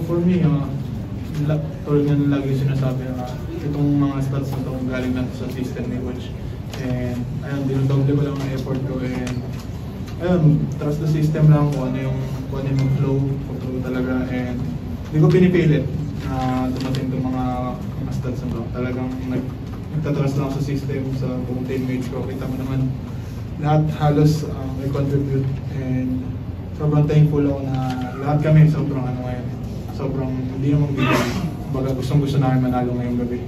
For me, tulad nga lagi sinasabi, itong mga stats na itong galing lang sa system ni Coach. And ayun, dinodoble ko lang ang effort ko. And ayun, trust the system lang kung ano yung flow talaga. And hindi ko pinipilit na dumating itong mga stats na ito. Talagang nagtatrust lang sa system, sa buong teammates ko. Kita mo naman, lahat halos may contribute. And sobrang thankful ako na lahat kami sobrang ngayon. Sobrang hindi naman bigay. Baga gustong-gusto namin manalo ngayong gabi.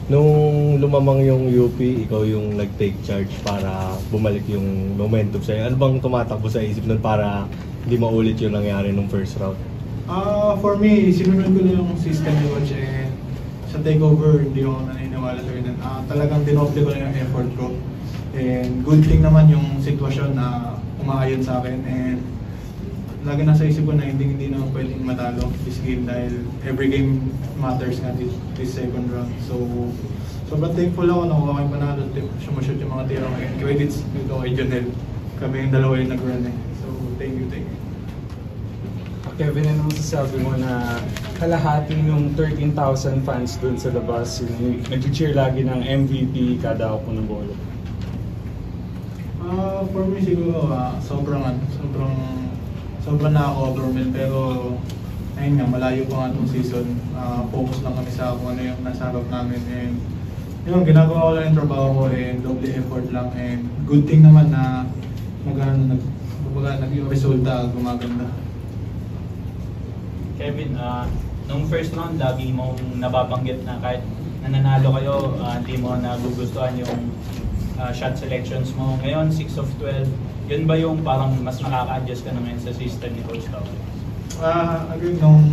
Nung lumamang yung UP, ikaw yung nag-take charge para bumalik yung momentum sa'yo. Ano bang tumatakbo sa isip nun para hindi maulit yung nangyari nung first round? For me, sinunod ko na yung system ni Coach, and sa takeover, hindi ako naniniwala sa ganun. Talagang dinoble ko na yung effort ko. And good thing naman yung sitwasyon na umaayon sa akin. And lagi nasa isip ko na hindi naman pwedeng matalo this game dahil every game matters nga this second round. So, sobrang thankful ako na kung kami panalo, sumushoot yung mga tira ko. And credits dito kay Jonel. Kami yung dalawa yung nag-run eh. So, thank you. Kevin, ano masasabi mo na kalahati ng 13,000 fans dun sa labas, nag-cheer lagi ng MVP kada ako ng bola? For me siguro, sobrang nakaka-overwhelm, pero ayun nga, malayo pa nga itong season. Focus lang kami sa kung ano yung nasa harap namin. And yun, ginagawa ko lang yung trabaho ko and double effort lang. And good thing naman na naging resulta gumaganda. Kevin, nung first round, lagi mong nababanggit na kahit nananalo kayo, hindi mo nagugustuhan yung shot selections mo. Ngayon, 6 of 12, yun ba yung parang mas makaka-adjust ka na ngayon sa system ni Coach Tao? Again, nung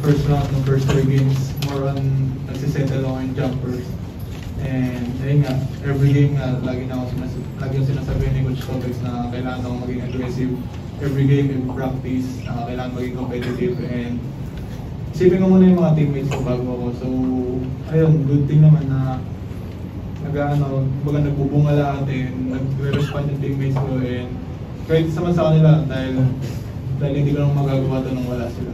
first round, nung first 3 games, more on nagsisettle ako yung jumpers. And ayun nga, every game nga, lagi yung sinasabi ni Coach Topex na kailangan ako maging aggressive. Every game, every practice, kailangan maging competitive. And isipin ko muna yung mga teammates ko bago ako. So, ayun, good thing naman na nagbubunga lahat and nagre-respond yung teammates ko. And credits naman sa kanila dahil hindi ko lang magagawa ito nung wala sila.